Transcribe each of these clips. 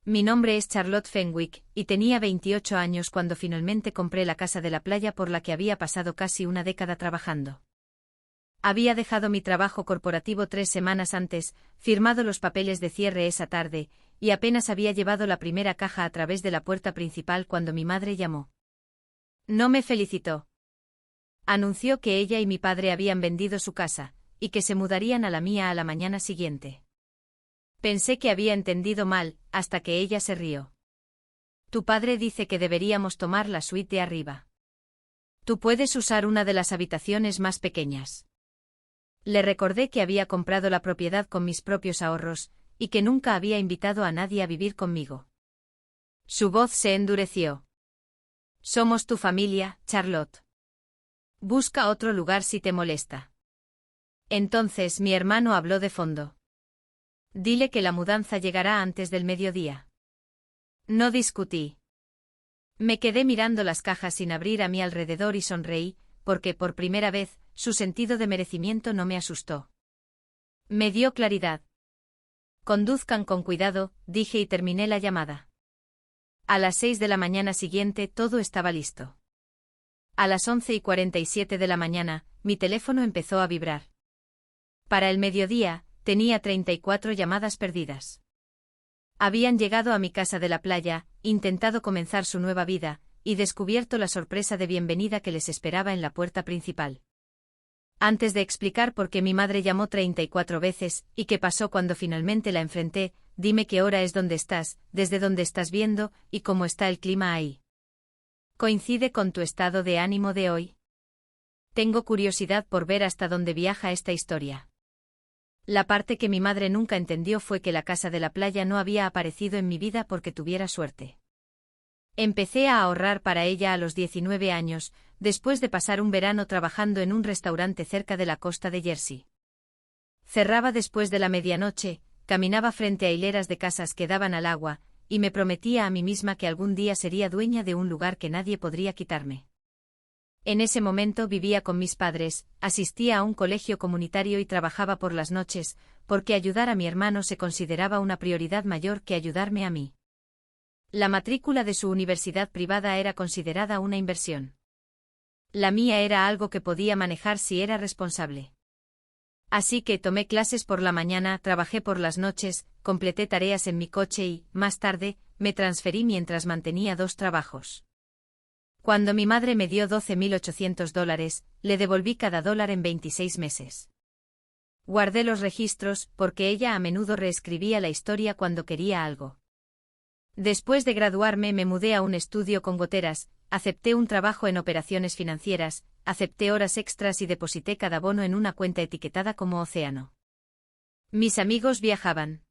Mi nombre es Charlotte Fenwick, y tenía 28 años cuando finalmente compré la casa de la playa por la que había pasado casi una década trabajando. Había dejado mi trabajo corporativo 3 semanas antes, firmado los papeles de cierre esa tarde, y apenas había llevado la primera caja a través de la puerta principal cuando mi madre llamó. No me felicitó. Anunció que ella y mi padre habían vendido su casa, y que se mudarían a la mía a la mañana siguiente. Pensé que había entendido mal, hasta que ella se rió. Tu padre dice que deberíamos tomar la suite de arriba. Tú puedes usar una de las habitaciones más pequeñas. Le recordé que había comprado la propiedad con mis propios ahorros, y que nunca había invitado a nadie a vivir conmigo. Su voz se endureció. Somos tu familia, Charlotte. Busca otro lugar si te molesta. Entonces mi hermano habló de fondo. Dile que la mudanza llegará antes del mediodía. No discutí. Me quedé mirando las cajas sin abrir a mi alrededor y sonreí, porque por primera vez, su sentido de merecimiento no me asustó. Me dio claridad. Conduzcan con cuidado, dije y terminé la llamada. A las 6 de la mañana siguiente todo estaba listo. A las 11:47 de la mañana, mi teléfono empezó a vibrar. Para el mediodía, tenía 34 llamadas perdidas. Habían llegado a mi casa de la playa, intentado comenzar su nueva vida, y descubierto la sorpresa de bienvenida que les esperaba en la puerta principal. Antes de explicar por qué mi madre llamó 34 veces, y qué pasó cuando finalmente la enfrenté, dime qué hora es donde estás, desde dónde estás viendo, y cómo está el clima ahí. ¿Coincide con tu estado de ánimo de hoy? Tengo curiosidad por ver hasta dónde viaja esta historia. La parte que mi madre nunca entendió fue que la casa de la playa no había aparecido en mi vida porque tuviera suerte. Empecé a ahorrar para ella a los 19 años, después de pasar un verano trabajando en un restaurante cerca de la costa de Jersey. Cerraba después de la medianoche, caminaba frente a hileras de casas que daban al agua, y me prometía a mí misma que algún día sería dueña de un lugar que nadie podría quitarme. En ese momento vivía con mis padres, asistía a un colegio comunitario y trabajaba por las noches, porque ayudar a mi hermano se consideraba una prioridad mayor que ayudarme a mí. La matrícula de su universidad privada era considerada una inversión. La mía era algo que podía manejar si era responsable. Así que tomé clases por la mañana, trabajé por las noches, completé tareas en mi coche y, más tarde, me transferí mientras mantenía 2 trabajos. Cuando mi madre me dio $12,800, le devolví cada dólar en 26 meses. Guardé los registros, porque ella a menudo reescribía la historia cuando quería algo. Después de graduarme me mudé a un estudio con goteras, acepté un trabajo en operaciones financieras, acepté horas extras y deposité cada bono en una cuenta etiquetada como océano. Mis amigos viajaban.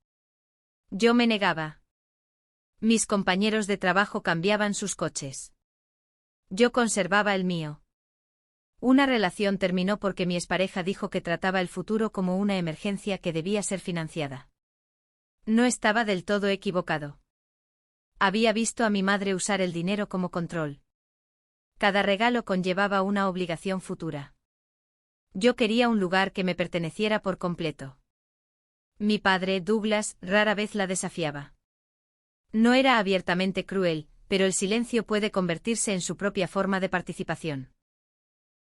Yo me negaba. Mis compañeros de trabajo cambiaban sus coches. Yo conservaba el mío. Una relación terminó porque mi expareja dijo que trataba el futuro como una emergencia que debía ser financiada. No estaba del todo equivocado. Había visto a mi madre usar el dinero como control. Cada regalo conllevaba una obligación futura. Yo quería un lugar que me perteneciera por completo. Mi padre, Douglas, rara vez la desafiaba. No era abiertamente cruel, pero el silencio puede convertirse en su propia forma de participación.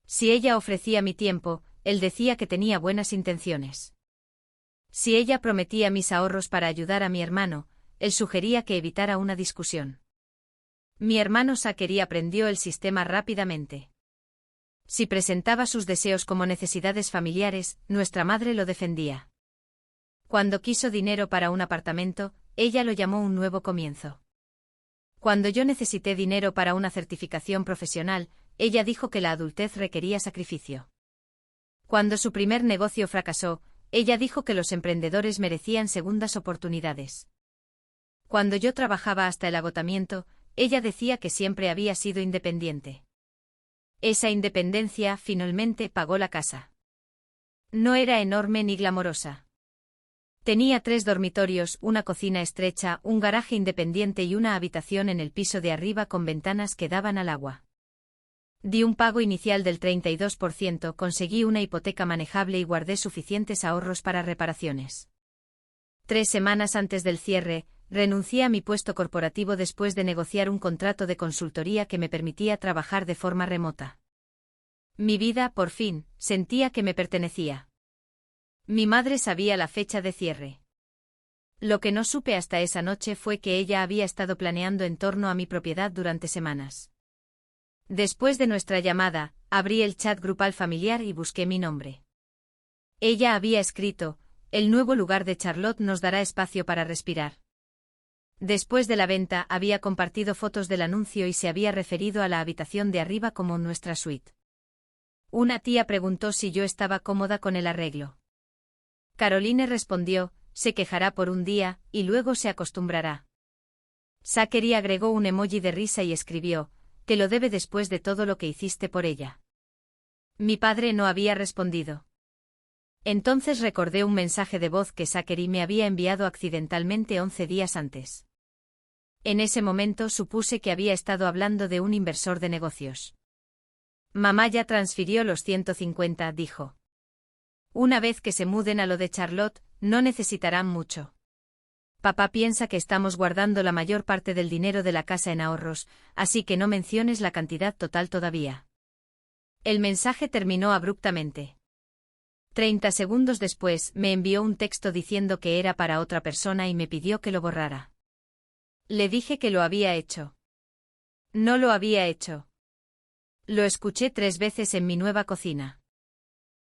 Si ella ofrecía mi tiempo, él decía que tenía buenas intenciones. Si ella prometía mis ahorros para ayudar a mi hermano, él sugería que evitara una discusión. Mi hermano Zachary aprendió el sistema rápidamente. Si presentaba sus deseos como necesidades familiares, nuestra madre lo defendía. Cuando quiso dinero para un apartamento, ella lo llamó un nuevo comienzo. Cuando yo necesité dinero para una certificación profesional, ella dijo que la adultez requería sacrificio. Cuando su primer negocio fracasó, ella dijo que los emprendedores merecían segundas oportunidades. Cuando yo trabajaba hasta el agotamiento, ella decía que siempre había sido independiente. Esa independencia finalmente pagó la casa. No era enorme ni glamorosa. Tenía 3 dormitorios, una cocina estrecha, un garaje independiente y una habitación en el piso de arriba con ventanas que daban al agua. Di un pago inicial del 32%, conseguí una hipoteca manejable y guardé suficientes ahorros para reparaciones. 3 semanas antes del cierre, renuncié a mi puesto corporativo después de negociar un contrato de consultoría que me permitía trabajar de forma remota. Mi vida, por fin, sentía que me pertenecía. Mi madre sabía la fecha de cierre. Lo que no supe hasta esa noche fue que ella había estado planeando en torno a mi propiedad durante semanas. Después de nuestra llamada, abrí el chat grupal familiar y busqué mi nombre. Ella había escrito: el nuevo lugar de Charlotte nos dará espacio para respirar. Después de la venta, había compartido fotos del anuncio y se había referido a la habitación de arriba como nuestra suite. Una tía preguntó si yo estaba cómoda con el arreglo. Caroline respondió: se quejará por un día, y luego se acostumbrará. Zachary agregó un emoji de risa y escribió: te lo debe después de todo lo que hiciste por ella. Mi padre no había respondido. Entonces recordé un mensaje de voz que Zachary me había enviado accidentalmente 11 días antes. En ese momento supuse que había estado hablando de un inversor de negocios. Mamá ya transfirió los 150, dijo. Una vez que se muden a lo de Charlotte, no necesitarán mucho. Papá piensa que estamos guardando la mayor parte del dinero de la casa en ahorros, así que no menciones la cantidad total todavía. El mensaje terminó abruptamente. 30 segundos después, me envió un texto diciendo que era para otra persona y me pidió que lo borrara. Le dije que lo había hecho. No lo había hecho. Lo escuché 3 veces en mi nueva cocina.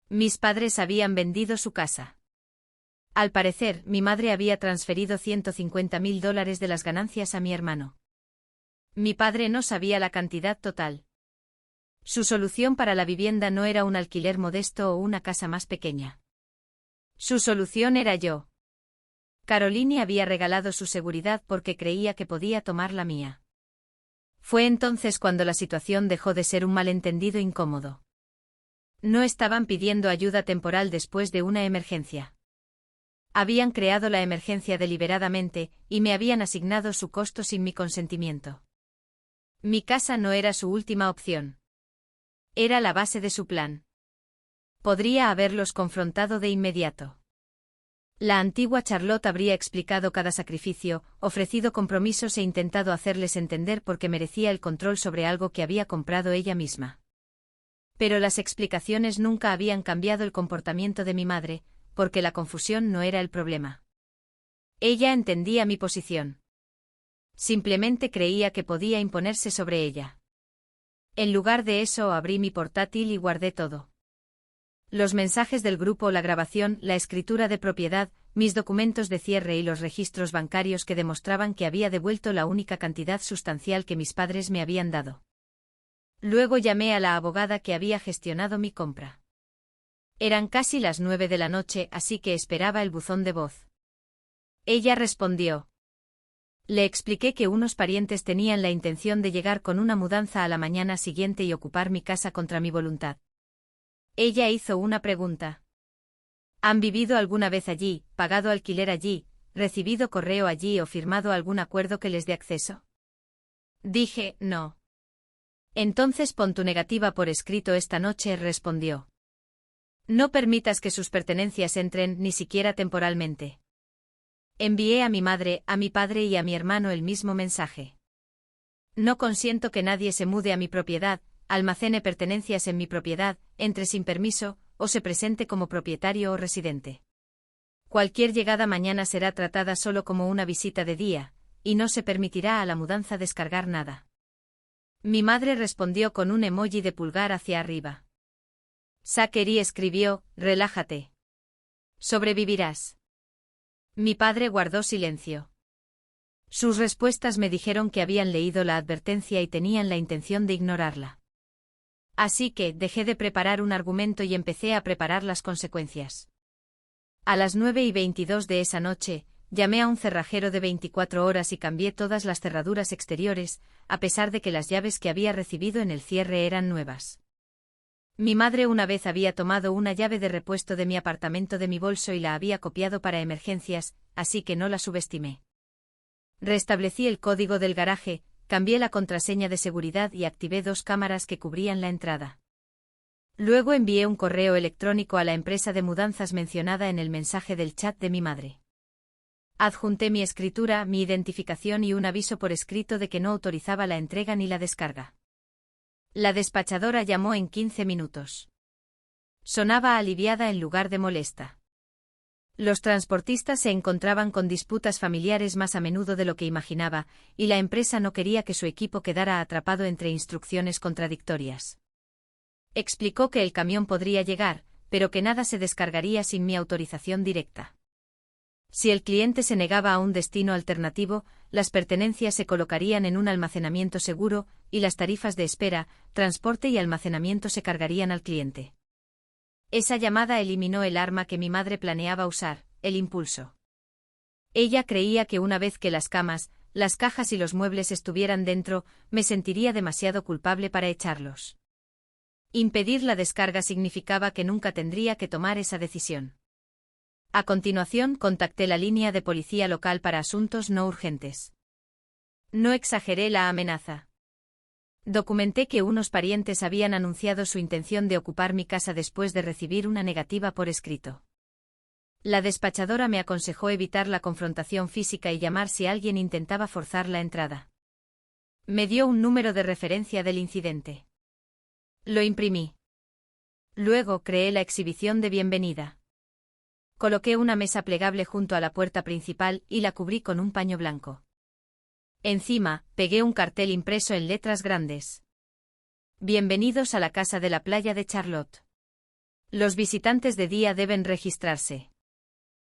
Mis padres habían vendido su casa. Al parecer, mi madre había transferido $150.000 de las ganancias a mi hermano. Mi padre no sabía la cantidad total. Su solución para la vivienda no era un alquiler modesto o una casa más pequeña. Su solución era yo. Caroline había regalado su seguridad porque creía que podía tomar la mía. Fue entonces cuando la situación dejó de ser un malentendido incómodo. No estaban pidiendo ayuda temporal después de una emergencia. Habían creado la emergencia deliberadamente, y me habían asignado su costo sin mi consentimiento. Mi casa no era su última opción. Era la base de su plan. Podría haberlos confrontado de inmediato. La antigua Charlotte habría explicado cada sacrificio, ofrecido compromisos e intentado hacerles entender por qué merecía el control sobre algo que había comprado ella misma. Pero las explicaciones nunca habían cambiado el comportamiento de mi madre, porque la confusión no era el problema. Ella entendía mi posición. Simplemente creía que podía imponerse sobre ella. En lugar de eso, abrí mi portátil y guardé todo. Los mensajes del grupo, la grabación, la escritura de propiedad, mis documentos de cierre y los registros bancarios que demostraban que había devuelto la única cantidad sustancial que mis padres me habían dado. Luego llamé a la abogada que había gestionado mi compra. Eran casi las 9 de la noche, así que esperaba el buzón de voz. Ella respondió. Le expliqué que unos parientes tenían la intención de llegar con una mudanza a la mañana siguiente y ocupar mi casa contra mi voluntad. Ella hizo una pregunta. ¿Han vivido alguna vez allí, pagado alquiler allí, recibido correo allí o firmado algún acuerdo que les dé acceso? Dije, no. Entonces pon tu negativa por escrito esta noche, respondió. No permitas que sus pertenencias entren, ni siquiera temporalmente. Envié a mi madre, a mi padre y a mi hermano el mismo mensaje. No consiento que nadie se mude a mi propiedad, almacene pertenencias en mi propiedad, entre sin permiso, o se presente como propietario o residente. Cualquier llegada mañana será tratada solo como una visita de día, y no se permitirá a la mudanza descargar nada. Mi madre respondió con un emoji de pulgar hacia arriba. Zachary escribió, relájate. Sobrevivirás. Mi padre guardó silencio. Sus respuestas me dijeron que habían leído la advertencia y tenían la intención de ignorarla. Así que dejé de preparar un argumento y empecé a preparar las consecuencias. A las 9:22 de esa noche, llamé a un cerrajero de 24 horas y cambié todas las cerraduras exteriores, a pesar de que las llaves que había recibido en el cierre eran nuevas. Mi madre una vez había tomado una llave de repuesto de mi apartamento de mi bolso y la había copiado para emergencias, así que no la subestimé. Restablecí el código del garaje, cambié la contraseña de seguridad y activé 2 cámaras que cubrían la entrada. Luego envié un correo electrónico a la empresa de mudanzas mencionada en el mensaje del chat de mi madre. Adjunté mi escritura, mi identificación y un aviso por escrito de que no autorizaba la entrega ni la descarga. La despachadora llamó en 15 minutos. Sonaba aliviada en lugar de molesta. Los transportistas se encontraban con disputas familiares más a menudo de lo que imaginaba, y la empresa no quería que su equipo quedara atrapado entre instrucciones contradictorias. Explicó que el camión podría llegar, pero que nada se descargaría sin mi autorización directa. Si el cliente se negaba a un destino alternativo, las pertenencias se colocarían en un almacenamiento seguro, y las tarifas de espera, transporte y almacenamiento se cargarían al cliente. Esa llamada eliminó el arma que mi madre planeaba usar, el impulso. Ella creía que una vez que las camas, las cajas y los muebles estuvieran dentro, me sentiría demasiado culpable para echarlos. Impedir la descarga significaba que nunca tendría que tomar esa decisión. A continuación, contacté la línea de policía local para asuntos no urgentes. No exageré la amenaza. Documenté que unos parientes habían anunciado su intención de ocupar mi casa después de recibir una negativa por escrito. La despachadora me aconsejó evitar la confrontación física y llamar si alguien intentaba forzar la entrada. Me dio un número de referencia del incidente. Lo imprimí. Luego creé la exhibición de bienvenida. Coloqué una mesa plegable junto a la puerta principal y la cubrí con un paño blanco. Encima, pegué un cartel impreso en letras grandes. Bienvenidos a la casa de la playa de Charlotte. Los visitantes de día deben registrarse.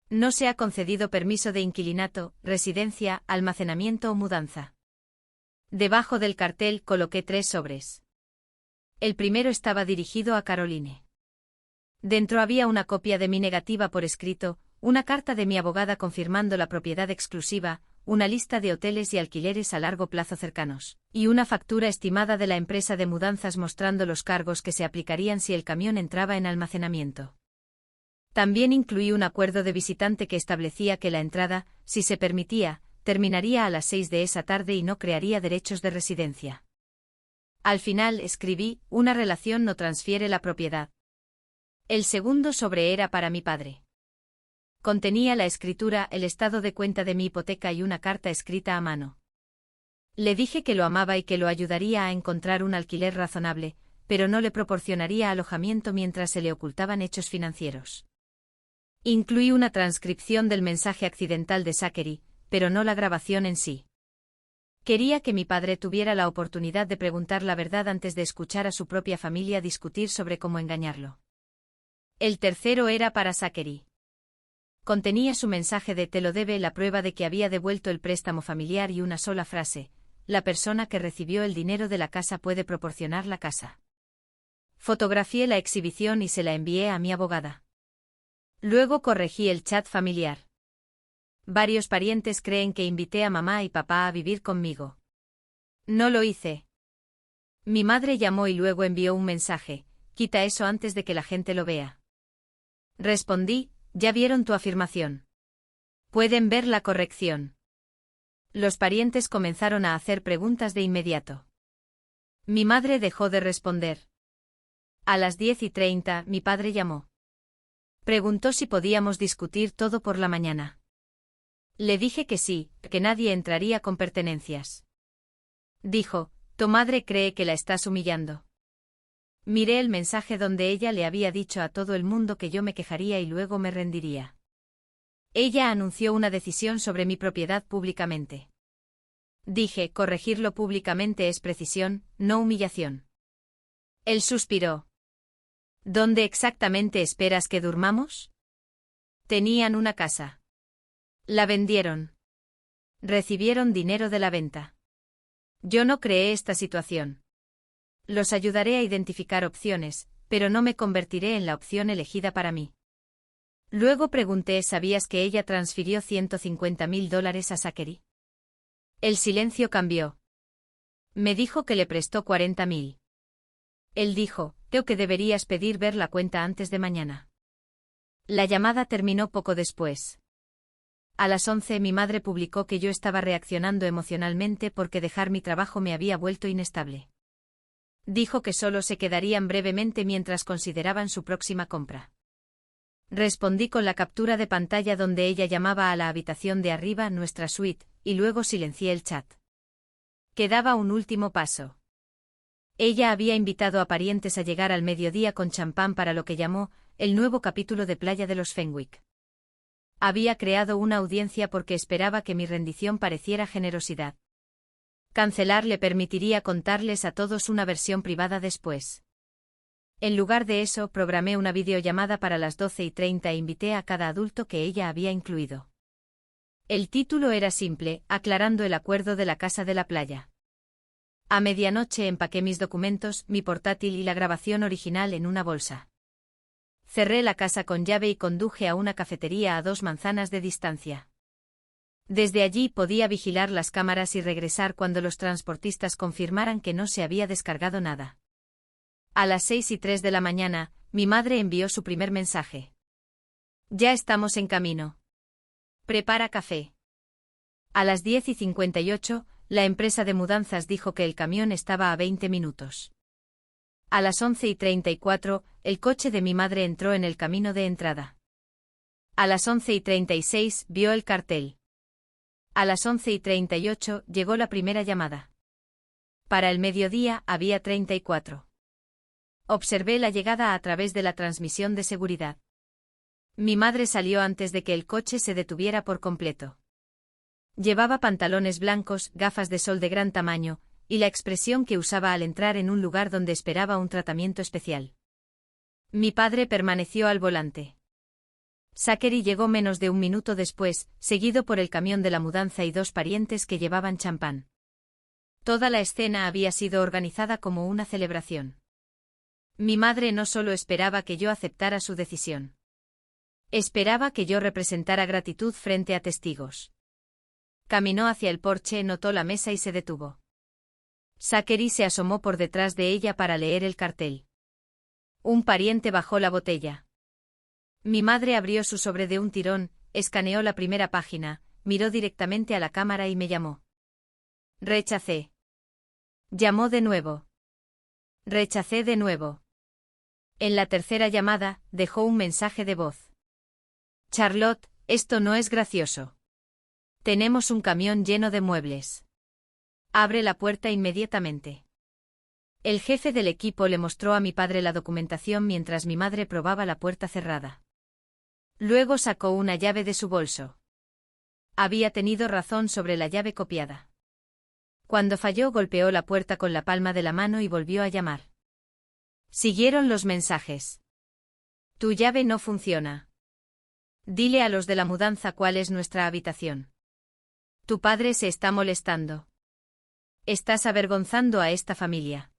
No se ha concedido permiso de inquilinato, residencia, almacenamiento o mudanza. Debajo del cartel coloqué 3 sobres. El primero estaba dirigido a Caroline. Dentro había una copia de mi negativa por escrito, una carta de mi abogada confirmando la propiedad exclusiva, una lista de hoteles y alquileres a largo plazo cercanos, y una factura estimada de la empresa de mudanzas mostrando los cargos que se aplicarían si el camión entraba en almacenamiento. También incluí un acuerdo de visitante que establecía que la entrada, si se permitía, terminaría a las 6 de esa tarde y no crearía derechos de residencia. Al final escribí, una relación no transfiere la propiedad. El segundo sobre era para mi padre. Contenía la escritura, el estado de cuenta de mi hipoteca y una carta escrita a mano. Le dije que lo amaba y que lo ayudaría a encontrar un alquiler razonable, pero no le proporcionaría alojamiento mientras se le ocultaban hechos financieros. Incluí una transcripción del mensaje accidental de Zachary, pero no la grabación en sí. Quería que mi padre tuviera la oportunidad de preguntar la verdad antes de escuchar a su propia familia discutir sobre cómo engañarlo. El tercero era para Zachary. Contenía su mensaje de te lo debe, la prueba de que había devuelto el préstamo familiar y una sola frase: la persona que recibió el dinero de la casa puede proporcionar la casa. Fotografié la exhibición y se la envié a mi abogada. Luego corregí el chat familiar. Varios parientes creen que invité a mamá y papá a vivir conmigo. No lo hice. Mi madre llamó y luego envió un mensaje: quita eso antes de que la gente lo vea. Respondí: ya vieron tu afirmación. Pueden ver la corrección. Los parientes comenzaron a hacer preguntas de inmediato. Mi madre dejó de responder. A las 10:30 mi padre llamó. Preguntó si podíamos discutir todo por la mañana. Le dije que sí, que nadie entraría con pertenencias. Dijo: tu madre cree que la estás humillando. Miré el mensaje donde ella le había dicho a todo el mundo que yo me quejaría y luego me rendiría. Ella anunció una decisión sobre mi propiedad públicamente. Dije: corregirlo públicamente es precisión, no humillación. Él suspiró. ¿Dónde exactamente esperas que durmamos? Tenían una casa. La vendieron. Recibieron dinero de la venta. Yo no creé esta situación. Los ayudaré a identificar opciones, pero no me convertiré en la opción elegida para mí. Luego pregunté: ¿sabías que ella transfirió $150,000 a Zachary? El silencio cambió. Me dijo que le prestó 40,000. Él dijo: creo que deberías pedir ver la cuenta antes de mañana. La llamada terminó poco después. A las 11 mi madre publicó que yo estaba reaccionando emocionalmente porque dejar mi trabajo me había vuelto inestable. Dijo que solo se quedarían brevemente mientras consideraban su próxima compra. Respondí con la captura de pantalla donde ella llamaba a la habitación de arriba, nuestra suite, y luego silencié el chat. Quedaba un último paso. Ella había invitado a parientes a llegar al mediodía con champán para lo que llamó el nuevo capítulo de Playa de los Fenwick. Había creado una audiencia porque esperaba que mi rendición pareciera generosidad. Cancelar le permitiría contarles a todos una versión privada después. En lugar de eso, programé una videollamada para las 12:30 e invité a cada adulto que ella había incluido. El título era simple, aclarando el acuerdo de la casa de la playa. A medianoche empaqué mis documentos, mi portátil y la grabación original en una bolsa. Cerré la casa con llave y conduje a una cafetería a 2 manzanas de distancia. Desde allí podía vigilar las cámaras y regresar cuando los transportistas confirmaran que no se había descargado nada. A las 6:03 de la mañana, mi madre envió su primer mensaje. Ya estamos en camino. Prepara café. A las 10:58, la empresa de mudanzas dijo que el camión estaba a 20 minutos. A las 11:34, el coche de mi madre entró en el camino de entrada. A las 11:36 vio el cartel. A las 11:38 llegó la primera llamada. Para el mediodía había 34. Observé la llegada a través de la transmisión de seguridad. Mi madre salió antes de que el coche se detuviera por completo. Llevaba pantalones blancos, gafas de sol de gran tamaño, y la expresión que usaba al entrar en un lugar donde esperaba un tratamiento especial. Mi padre permaneció al volante. Zachary llegó menos de un minuto después, seguido por el camión de la mudanza y 2 parientes que llevaban champán. Toda la escena había sido organizada como una celebración. Mi madre no solo esperaba que yo aceptara su decisión. Esperaba que yo representara gratitud frente a testigos. Caminó hacia el porche, notó la mesa y se detuvo. Zachary se asomó por detrás de ella para leer el cartel. Un pariente bajó la botella. Mi madre abrió su sobre de un tirón, escaneó la primera página, miró directamente a la cámara y me llamó. Rechacé. Llamó de nuevo. Rechacé de nuevo. En la tercera llamada, dejó un mensaje de voz. Charlotte, esto no es gracioso. Tenemos un camión lleno de muebles. Abre la puerta inmediatamente. El jefe del equipo le mostró a mi padre la documentación mientras mi madre probaba la puerta cerrada. Luego sacó una llave de su bolso. Había tenido razón sobre la llave copiada. Cuando falló, golpeó la puerta con la palma de la mano y volvió a llamar. Siguieron los mensajes. Tu llave no funciona. Dile a los de la mudanza cuál es nuestra habitación. Tu padre se está molestando. Estás avergonzando a esta familia.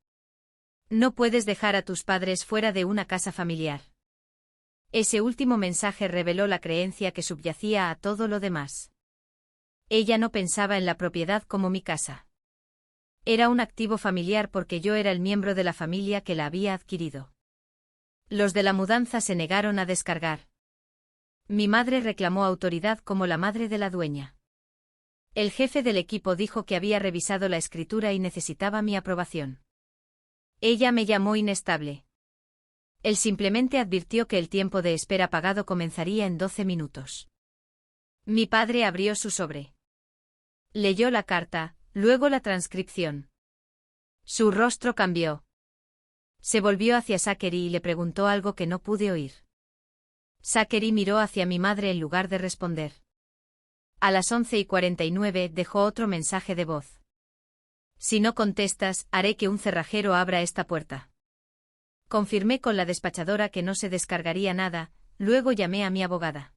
No puedes dejar a tus padres fuera de una casa familiar. Ese último mensaje reveló la creencia que subyacía a todo lo demás. Ella no pensaba en la propiedad como mi casa. Era un activo familiar porque yo era el miembro de la familia que la había adquirido. Los de la mudanza se negaron a descargar. Mi madre reclamó autoridad como la madre de la dueña. El jefe del equipo dijo que había revisado la escritura y necesitaba mi aprobación. Ella me llamó inestable. Él simplemente advirtió que el tiempo de espera pagado comenzaría en 12 minutos. Mi padre abrió su sobre. Leyó la carta, luego la transcripción. Su rostro cambió. Se volvió hacia Zachary y le preguntó algo que no pude oír. Zachary miró hacia mi madre en lugar de responder. A las 11:49 dejó otro mensaje de voz. Si no contestas, haré que un cerrajero abra esta puerta. Confirmé con la despachadora que no se descargaría nada, luego llamé a mi abogada.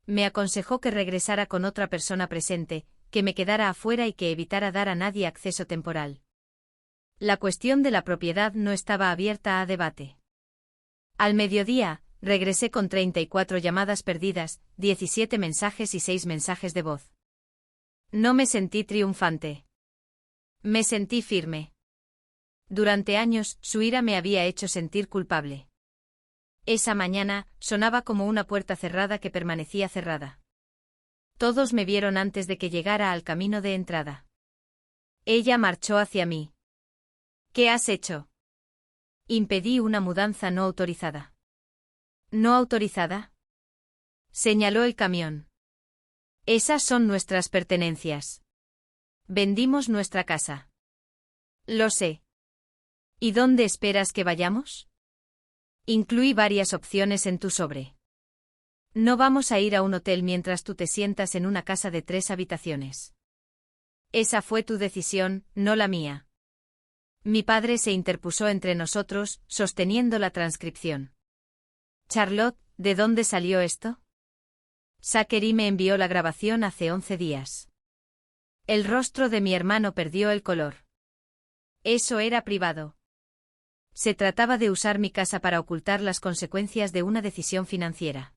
Me aconsejó que regresara con otra persona presente, que me quedara afuera y que evitara dar a nadie acceso temporal. La cuestión de la propiedad no estaba abierta a debate. Al mediodía, regresé con 34 llamadas perdidas, 17 mensajes y 6 mensajes de voz. No me sentí triunfante. Me sentí firme. Durante años, su ira me había hecho sentir culpable. Esa mañana, sonaba como una puerta cerrada que permanecía cerrada. Todos me vieron antes de que llegara al camino de entrada. Ella marchó hacia mí. ¿Qué has hecho? Impedí una mudanza no autorizada. ¿No autorizada? Señaló el camión. Esas son nuestras pertenencias. Vendimos nuestra casa. Lo sé. ¿Y dónde esperas que vayamos? Incluí varias opciones en tu sobre. No vamos a ir a un hotel mientras tú te sientas en una casa de 3 habitaciones. Esa fue tu decisión, no la mía. Mi padre se interpuso entre nosotros, sosteniendo la transcripción. Charlotte, ¿de dónde salió esto? Zachary me envió la grabación hace 11 días. El rostro de mi hermano perdió el color. Eso era privado. Se trataba de usar mi casa para ocultar las consecuencias de una decisión financiera.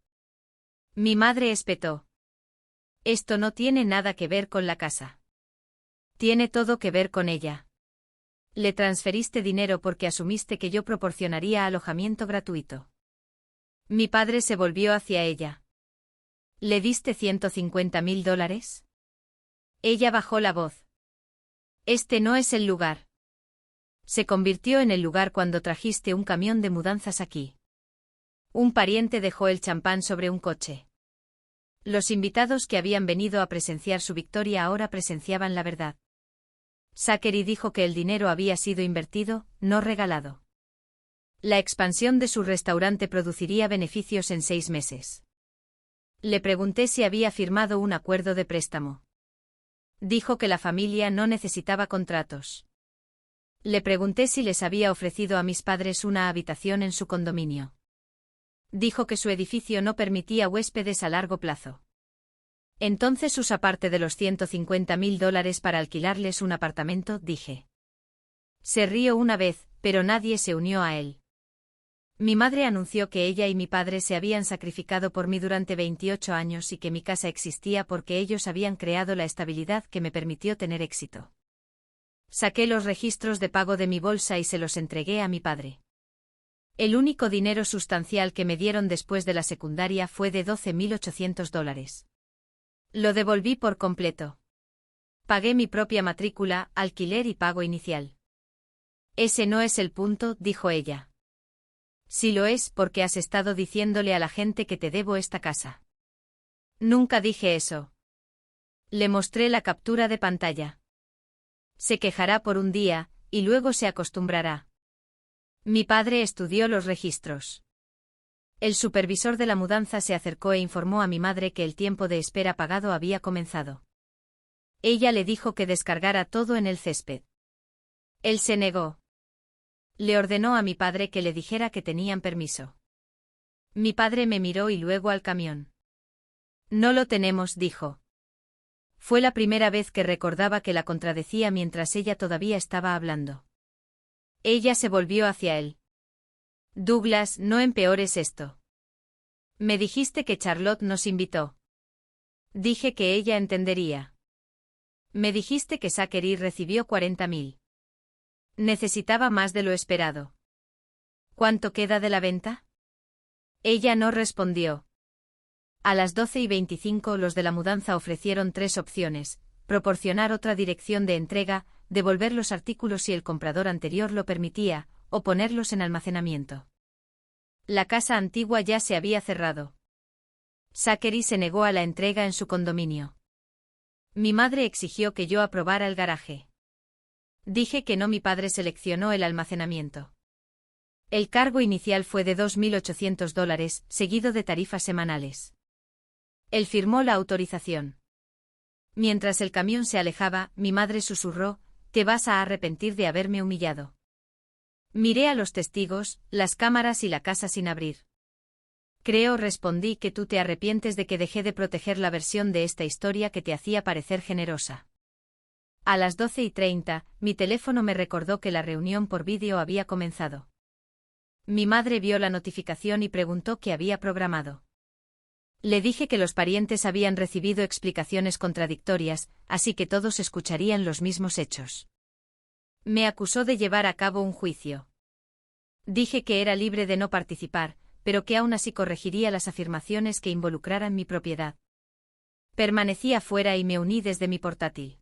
Mi madre espetó. Esto no tiene nada que ver con la casa. Tiene todo que ver con ella. Le transferiste dinero porque asumiste que yo proporcionaría alojamiento gratuito. Mi padre se volvió hacia ella. ¿Le diste $150,000? Ella bajó la voz. Este no es el lugar. Se convirtió en el lugar cuando trajiste un camión de mudanzas aquí. Un pariente dejó el champán sobre un coche. Los invitados que habían venido a presenciar su victoria ahora presenciaban la verdad. Zachary dijo que el dinero había sido invertido, no regalado. La expansión de su restaurante produciría beneficios en 6 meses. Le pregunté si había firmado un acuerdo de préstamo. Dijo que la familia no necesitaba contratos. Le pregunté si les había ofrecido a mis padres una habitación en su condominio. Dijo que su edificio no permitía huéspedes a largo plazo. Entonces usa parte de los $150,000 para alquilarles un apartamento, dije. Se rió una vez, pero nadie se unió a él. Mi madre anunció que ella y mi padre se habían sacrificado por mí durante 28 años y que mi casa existía porque ellos habían creado la estabilidad que me permitió tener éxito. Saqué los registros de pago de mi bolsa y se los entregué a mi padre. El único dinero sustancial que me dieron después de la secundaria fue de $12,800. Lo devolví por completo. Pagué mi propia matrícula, alquiler y pago inicial. Ese no es el punto, dijo ella. Si lo es, porque has estado diciéndole a la gente que te debo esta casa. Nunca dije eso. Le mostré la captura de pantalla. Se quejará por un día, y luego se acostumbrará. Mi padre estudió los registros. El supervisor de la mudanza se acercó e informó a mi madre que el tiempo de espera pagado había comenzado. Ella le dijo que descargara todo en el césped. Él se negó. Le ordenó a mi padre que le dijera que tenían permiso. Mi padre me miró y luego al camión. No lo tenemos, dijo. Fue la primera vez que recordaba que la contradecía mientras ella todavía estaba hablando. Ella se volvió hacia él. Douglas, no empeores esto. Me dijiste que Charlotte nos invitó. Dije que ella entendería. Me dijiste que Zachary recibió 40,000. Necesitaba más de lo esperado. ¿Cuánto queda de la venta? Ella no respondió. A las 12:25 los de la mudanza ofrecieron 3 opciones: proporcionar otra dirección de entrega, devolver los artículos si el comprador anterior lo permitía, o ponerlos en almacenamiento. La casa antigua ya se había cerrado. Zachary se negó a la entrega en su condominio. Mi madre exigió que yo aprobara el garaje. Dije que no. Mi padre seleccionó el almacenamiento. El cargo inicial fue de $2,800, seguido de tarifas semanales. Él firmó la autorización. Mientras el camión se alejaba, mi madre susurró: «Te vas a arrepentir de haberme humillado». Miré a los testigos, las cámaras y la casa sin abrir. Creo, respondí, que tú te arrepientes de que dejé de proteger la versión de esta historia que te hacía parecer generosa. A las 12:30, mi teléfono me recordó que la reunión por vídeo había comenzado. Mi madre vio la notificación y preguntó qué había programado. Le dije que los parientes habían recibido explicaciones contradictorias, así que todos escucharían los mismos hechos. Me acusó de llevar a cabo un juicio. Dije que era libre de no participar, pero que aún así corregiría las afirmaciones que involucraran mi propiedad. Permanecí afuera y me uní desde mi portátil.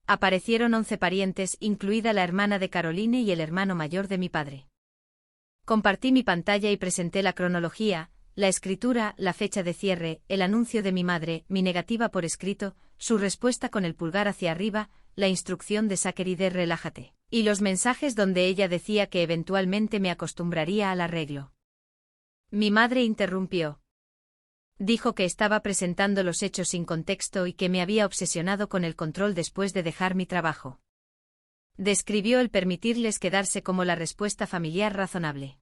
Aparecieron 11 parientes, incluida la hermana de Caroline y el hermano mayor de mi padre. Compartí mi pantalla y presenté la cronología, la escritura, la fecha de cierre, el anuncio de mi madre, mi negativa por escrito, su respuesta con el pulgar hacia arriba, la instrucción de Zachary de relájate, y los mensajes donde ella decía que eventualmente me acostumbraría al arreglo. Mi madre interrumpió. Dijo que estaba presentando los hechos sin contexto y que me había obsesionado con el control después de dejar mi trabajo. Describió el permitirles quedarse como la respuesta familiar razonable.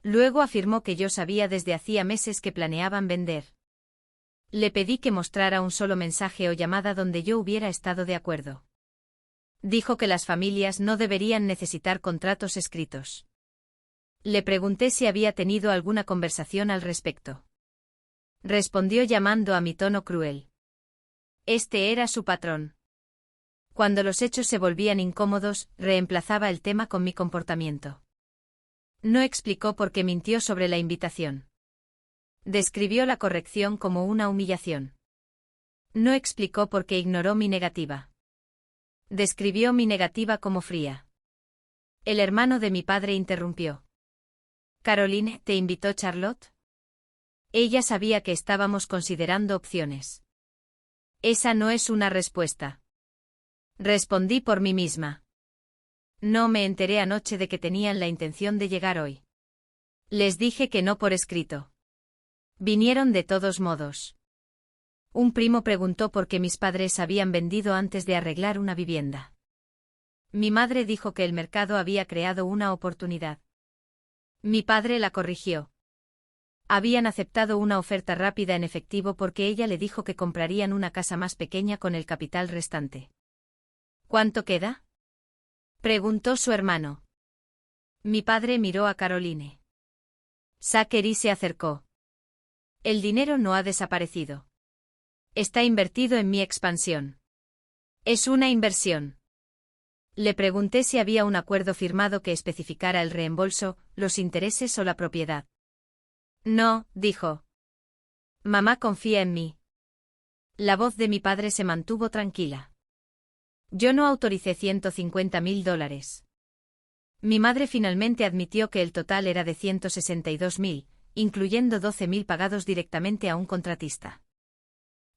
Luego afirmó que yo sabía desde hacía meses que planeaban vender. Le pedí que mostrara un solo mensaje o llamada donde yo hubiera estado de acuerdo. Dijo que las familias no deberían necesitar contratos escritos. Le pregunté si había tenido alguna conversación al respecto. Respondió llamando a mi tono cruel. Este era su patrón. Cuando los hechos se volvían incómodos, reemplazaba el tema con mi comportamiento. No explicó por qué mintió sobre la invitación. Describió la corrección como una humillación. No explicó por qué ignoró mi negativa. Describió mi negativa como fría. El hermano de mi padre interrumpió. «Caroline, ¿te invitó Charlotte?» Ella sabía que estábamos considerando opciones. Esa no es una respuesta. Respondí por mí misma. No me enteré anoche de que tenían la intención de llegar hoy. Les dije que no por escrito. Vinieron de todos modos. Un primo preguntó por qué mis padres habían vendido antes de arreglar una vivienda. Mi madre dijo que el mercado había creado una oportunidad. Mi padre la corrigió. Habían aceptado una oferta rápida en efectivo porque ella le dijo que comprarían una casa más pequeña con el capital restante. ¿Cuánto queda?, preguntó su hermano. Mi padre miró a Caroline. Zachary se acercó. El dinero no ha desaparecido. Está invertido en mi expansión. Es una inversión. Le pregunté si había un acuerdo firmado que especificara el reembolso, los intereses o la propiedad. No, dijo. Mamá confía en mí. La voz de mi padre se mantuvo tranquila. Yo no autoricé $150.000. Mi madre finalmente admitió que el total era de $162.000, incluyendo $12.000 pagados directamente a un contratista.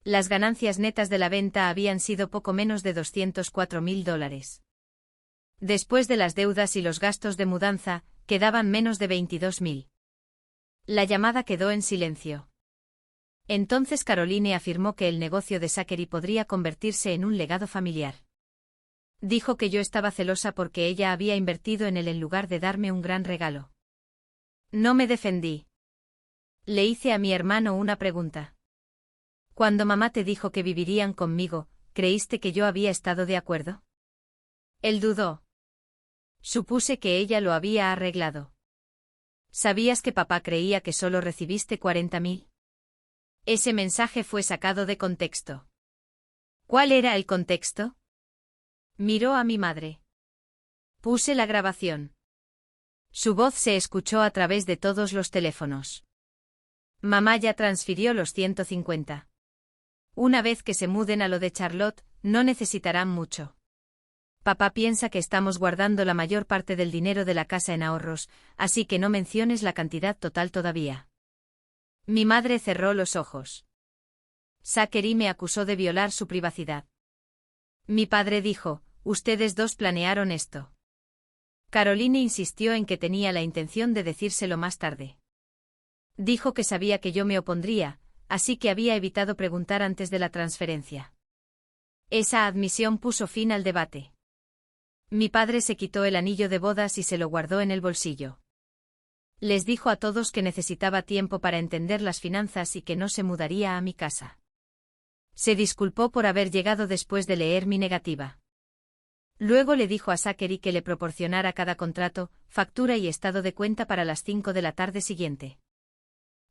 Las ganancias netas de la venta habían sido poco menos de $204.000. Después de las deudas y los gastos de mudanza, quedaban menos de $22.000. La llamada quedó en silencio. Entonces Caroline afirmó que el negocio de Zachary podría convertirse en un legado familiar. Dijo que yo estaba celosa porque ella había invertido en él en lugar de darme un gran regalo. No me defendí. Le hice a mi hermano una pregunta. Cuando mamá te dijo que vivirían conmigo, ¿creíste que yo había estado de acuerdo? Él dudó. Supuse que ella lo había arreglado. ¿Sabías que papá creía que solo recibiste $40.000? Ese mensaje fue sacado de contexto. ¿Cuál era el contexto? Miró a mi madre. Puse la grabación. Su voz se escuchó a través de todos los teléfonos. Mamá ya transfirió los 150. Una vez que se muden a lo de Charlotte, no necesitarán mucho. Papá piensa que estamos guardando la mayor parte del dinero de la casa en ahorros, así que no menciones la cantidad total todavía. Mi madre cerró los ojos. Zachary me acusó de violar su privacidad. Mi padre dijo, ustedes dos planearon esto. Caroline insistió en que tenía la intención de decírselo más tarde. Dijo que sabía que yo me opondría, así que había evitado preguntar antes de la transferencia. Esa admisión puso fin al debate. Mi padre se quitó el anillo de bodas y se lo guardó en el bolsillo. Les dijo a todos que necesitaba tiempo para entender las finanzas y que no se mudaría a mi casa. Se disculpó por haber llegado después de leer mi negativa. Luego le dijo a Zachary que le proporcionara cada contrato, factura y estado de cuenta para las 5 de la tarde siguiente.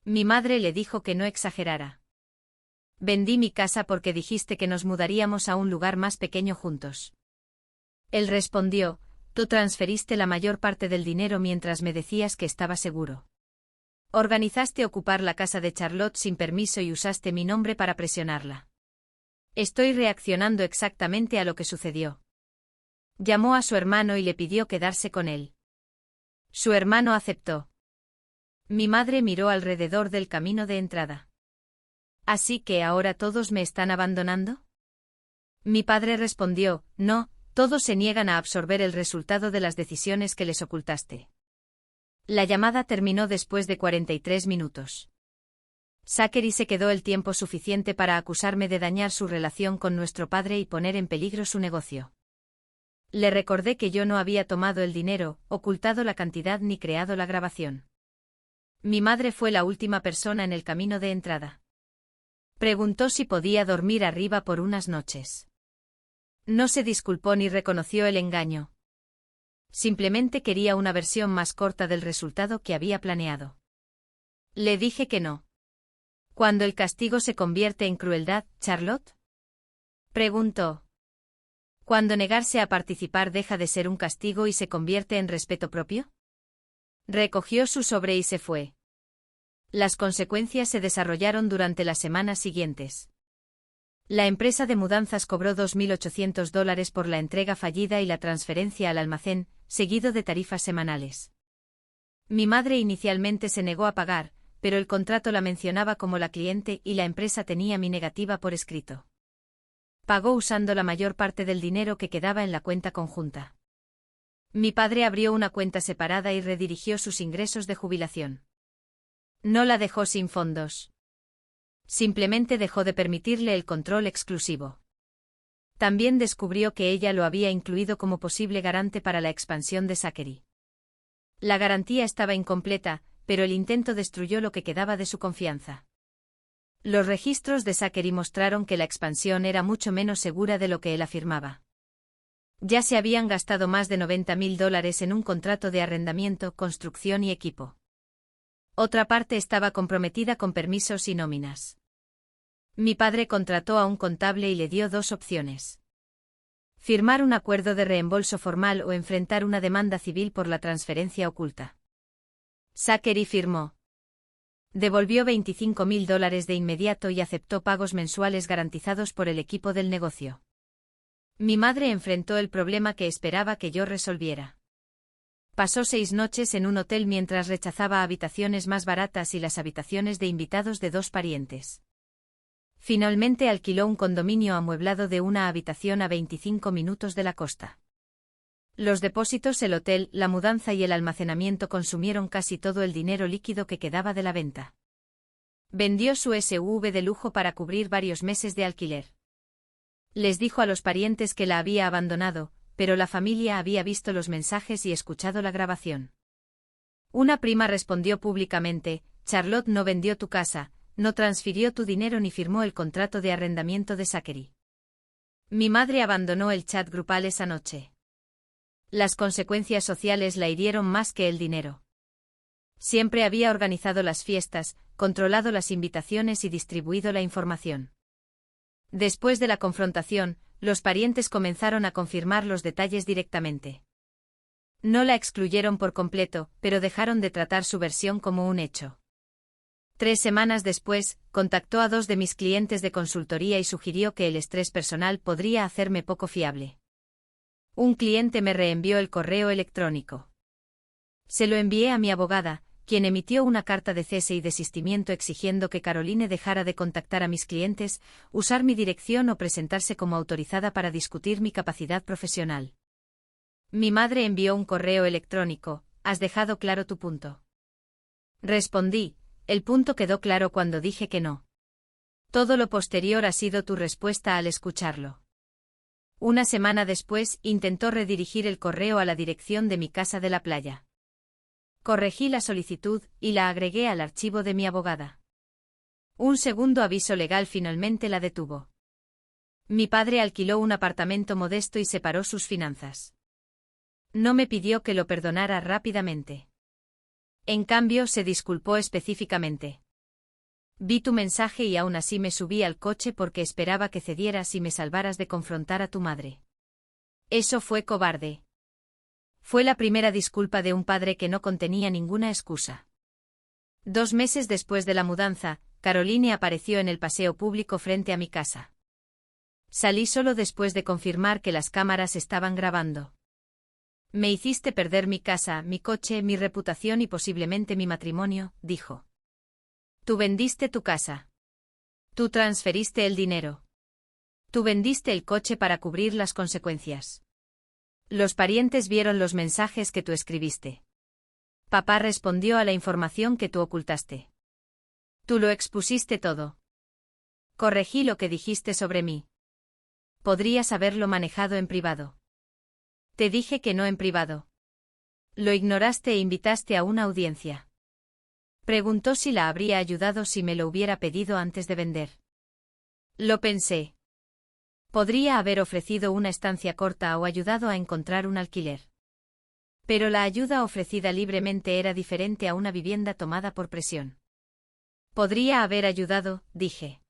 Mi madre le dijo que no exagerara. Vendí mi casa porque dijiste que nos mudaríamos a un lugar más pequeño juntos. Él respondió, tú transferiste la mayor parte del dinero mientras me decías que estaba seguro. Organizaste ocupar la casa de Charlotte sin permiso y usaste mi nombre para presionarla. Estoy reaccionando exactamente a lo que sucedió. Llamó a su hermano y le pidió quedarse con él. Su hermano aceptó. Mi madre miró alrededor del camino de entrada. ¿Así que ahora todos me están abandonando? Mi padre respondió, no, todos se niegan a absorber el resultado de las decisiones que les ocultaste. La llamada terminó después de 43 minutos. Zachary se quedó el tiempo suficiente para acusarme de dañar su relación con nuestro padre y poner en peligro su negocio. Le recordé que yo no había tomado el dinero, ocultado la cantidad ni creado la grabación. Mi madre fue la última persona en el camino de entrada. Preguntó si podía dormir arriba por unas noches. No se disculpó ni reconoció el engaño. Simplemente quería una versión más corta del resultado que había planeado. Le dije que no. ¿Cuándo el castigo se convierte en crueldad, Charlotte? Preguntó. ¿Cuándo negarse a participar deja de ser un castigo y se convierte en respeto propio? Recogió su sobre y se fue. Las consecuencias se desarrollaron durante las semanas siguientes. La empresa de mudanzas cobró $2.800 por la entrega fallida y la transferencia al almacén, seguido de tarifas semanales. Mi madre inicialmente se negó a pagar, pero el contrato la mencionaba como la cliente y la empresa tenía mi negativa por escrito. Pagó usando la mayor parte del dinero que quedaba en la cuenta conjunta. Mi padre abrió una cuenta separada y redirigió sus ingresos de jubilación. No la dejó sin fondos. Simplemente dejó de permitirle el control exclusivo. También descubrió que ella lo había incluido como posible garante para la expansión de Zachary. La garantía estaba incompleta, pero el intento destruyó lo que quedaba de su confianza. Los registros de Zachary mostraron que la expansión era mucho menos segura de lo que él afirmaba. Ya se habían gastado más de $90.000 en un contrato de arrendamiento, construcción y equipo. Otra parte estaba comprometida con permisos y nóminas. Mi padre contrató a un contable y le dio dos opciones. Firmar un acuerdo de reembolso formal o enfrentar una demanda civil por la transferencia oculta. Zachary firmó. Devolvió $25.000 de inmediato y aceptó pagos mensuales garantizados por el equipo del negocio. Mi madre enfrentó el problema que esperaba que yo resolviera. Pasó 6 noches en un hotel mientras rechazaba habitaciones más baratas y las habitaciones de invitados de 2 parientes. Finalmente alquiló un condominio amueblado de una habitación a 25 minutos de la costa. Los depósitos, el hotel, la mudanza y el almacenamiento consumieron casi todo el dinero líquido que quedaba de la venta. Vendió su SUV de lujo para cubrir varios meses de alquiler. Les dijo a los parientes que la había abandonado, pero la familia había visto los mensajes y escuchado la grabación. Una prima respondió públicamente, Charlotte no vendió tu casa, no transfirió tu dinero ni firmó el contrato de arrendamiento de Zachary. Mi madre abandonó el chat grupal esa noche. Las consecuencias sociales la hirieron más que el dinero. Siempre había organizado las fiestas, controlado las invitaciones y distribuido la información. Después de la confrontación, los parientes comenzaron a confirmar los detalles directamente. No la excluyeron por completo, pero dejaron de tratar su versión como un hecho. 3 semanas después, contactó a 2 de mis clientes de consultoría y sugirió que el estrés personal podría hacerme poco fiable. Un cliente me reenvió el correo electrónico. Se lo envié a mi abogada, quien emitió una carta de cese y desistimiento exigiendo que Caroline dejara de contactar a mis clientes, usar mi dirección o presentarse como autorizada para discutir mi capacidad profesional. Mi madre envió un correo electrónico, ¿has dejado claro tu punto? Respondí, el punto quedó claro cuando dije que no. Todo lo posterior ha sido tu respuesta al escucharlo. Una semana después, intentó redirigir el correo a la dirección de mi casa de la playa. Corregí la solicitud y la agregué al archivo de mi abogada. Un segundo aviso legal finalmente la detuvo. Mi padre alquiló un apartamento modesto y separó sus finanzas. No me pidió que lo perdonara rápidamente. En cambio, se disculpó específicamente. Vi tu mensaje y aún así me subí al coche porque esperaba que cedieras y me salvaras de confrontar a tu madre. Eso fue cobarde. Fue la primera disculpa de un padre que no contenía ninguna excusa. 2 meses después de la mudanza, Caroline apareció en el paseo público frente a mi casa. Salí solo después de confirmar que las cámaras estaban grabando. Me hiciste perder mi casa, mi coche, mi reputación y posiblemente mi matrimonio, dijo. Tú vendiste tu casa. Tú transferiste el dinero. Tú vendiste el coche para cubrir las consecuencias. Los parientes vieron los mensajes que tú escribiste. Papá respondió a la información que tú ocultaste. Tú lo expusiste todo. Corregí lo que dijiste sobre mí. Podrías haberlo manejado en privado. Te dije que no en privado. Lo ignoraste e invitaste a una audiencia. Preguntó si la habría ayudado si me lo hubiera pedido antes de vender. Lo pensé. Podría haber ofrecido una estancia corta o ayudado a encontrar un alquiler. Pero la ayuda ofrecida libremente era diferente a una vivienda tomada por presión. Podría haber ayudado, dije.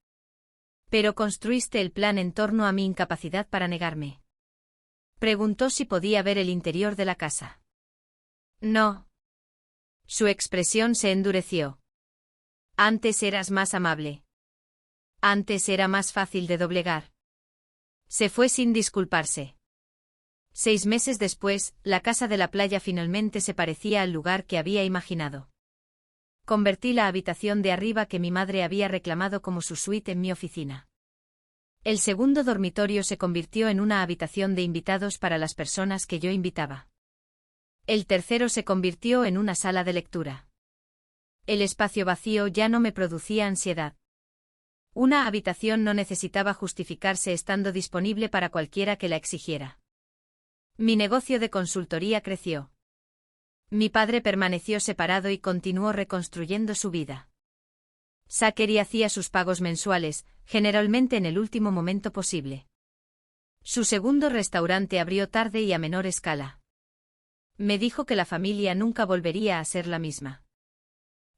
Pero construiste el plan en torno a mi incapacidad para negarme. Preguntó si podía ver el interior de la casa. No. Su expresión se endureció. Antes eras más amable. Antes era más fácil de doblegar. Se fue sin disculparse. 6 meses después, la casa de la playa finalmente se parecía al lugar que había imaginado. Convertí la habitación de arriba que mi madre había reclamado como su suite en mi oficina. El segundo dormitorio se convirtió en una habitación de invitados para las personas que yo invitaba. El tercero se convirtió en una sala de lectura. El espacio vacío ya no me producía ansiedad. Una habitación no necesitaba justificarse estando disponible para cualquiera que la exigiera. Mi negocio de consultoría creció. Mi padre permaneció separado y continuó reconstruyendo su vida. Zachary hacía sus pagos mensuales, generalmente en el último momento posible. Su segundo restaurante abrió tarde y a menor escala. Me dijo que la familia nunca volvería a ser la misma.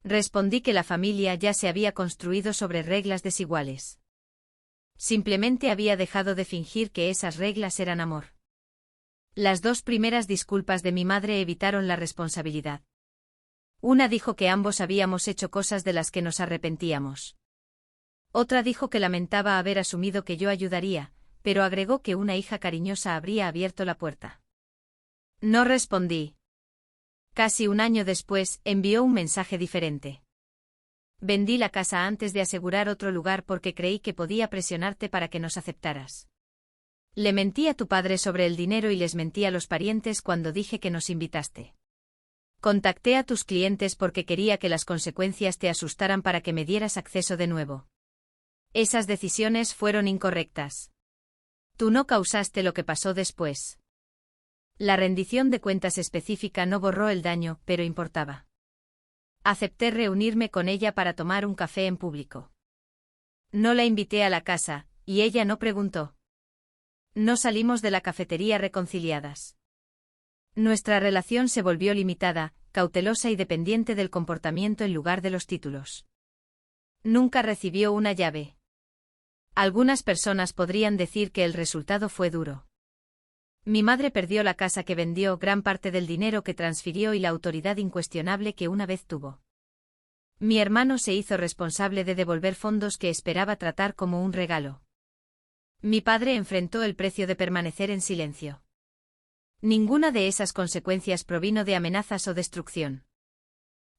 Respondí que la familia ya se había construido sobre reglas desiguales. Simplemente había dejado de fingir que esas reglas eran amor. Las 2 primeras disculpas de mi madre evitaron la responsabilidad. Una dijo que ambos habíamos hecho cosas de las que nos arrepentíamos. Otra dijo que lamentaba haber asumido que yo ayudaría, pero agregó que una hija cariñosa habría abierto la puerta. No respondí. Casi un año después, envió un mensaje diferente. Vendí la casa antes de asegurar otro lugar porque creí que podía presionarte para que nos aceptaras. Le mentí a tu padre sobre el dinero y les mentí a los parientes cuando dije que nos invitaste. Contacté a tus clientes porque quería que las consecuencias te asustaran para que me dieras acceso de nuevo. Esas decisiones fueron incorrectas. Tú no causaste lo que pasó después. La rendición de cuentas específica no borró el daño, pero importaba. Acepté reunirme con ella para tomar un café en público. No la invité a la casa, y ella no preguntó. No salimos de la cafetería reconciliadas. Nuestra relación se volvió limitada, cautelosa y dependiente del comportamiento en lugar de los títulos. Nunca recibió una llave. Algunas personas podrían decir que el resultado fue duro. Mi madre perdió la casa que vendió, gran parte del dinero que transfirió y la autoridad incuestionable que una vez tuvo. Mi hermano se hizo responsable de devolver fondos que esperaba tratar como un regalo. Mi padre enfrentó el precio de permanecer en silencio. Ninguna de esas consecuencias provino de amenazas o destrucción.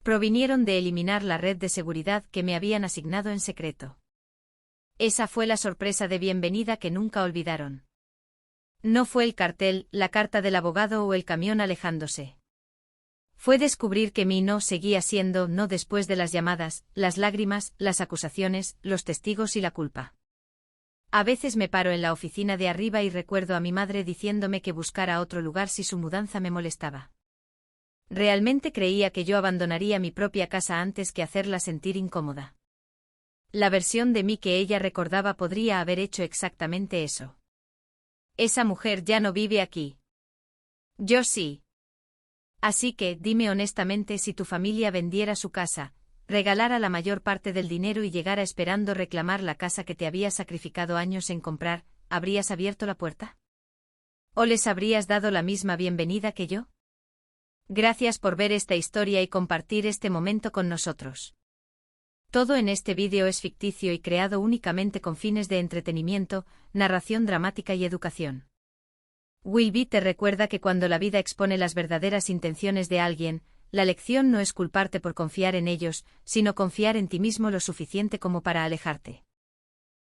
Provinieron de eliminar la red de seguridad que me habían asignado en secreto. Esa fue la sorpresa de bienvenida que nunca olvidaron. No fue el cartel, la carta del abogado o el camión alejándose. Fue descubrir que mi no seguía siendo no después de las llamadas, las lágrimas, las acusaciones, los testigos y la culpa. A veces me paro en la oficina de arriba y recuerdo a mi madre diciéndome que buscara otro lugar si su mudanza me molestaba. Realmente creía que yo abandonaría mi propia casa antes que hacerla sentir incómoda. La versión de mí que ella recordaba podría haber hecho exactamente eso. Esa mujer ya no vive aquí. Yo sí. Así que, dime honestamente, si tu familia vendiera su casa, regalara la mayor parte del dinero y llegara esperando reclamar la casa que te había sacrificado años en comprar, ¿habrías abierto la puerta? ¿O les habrías dado la misma bienvenida que yo? Gracias por ver esta historia y compartir este momento con nosotros. Todo en este vídeo es ficticio y creado únicamente con fines de entretenimiento, narración dramática y educación. Wilby te recuerda que cuando la vida expone las verdaderas intenciones de alguien, la lección no es culparte por confiar en ellos, sino confiar en ti mismo lo suficiente como para alejarte.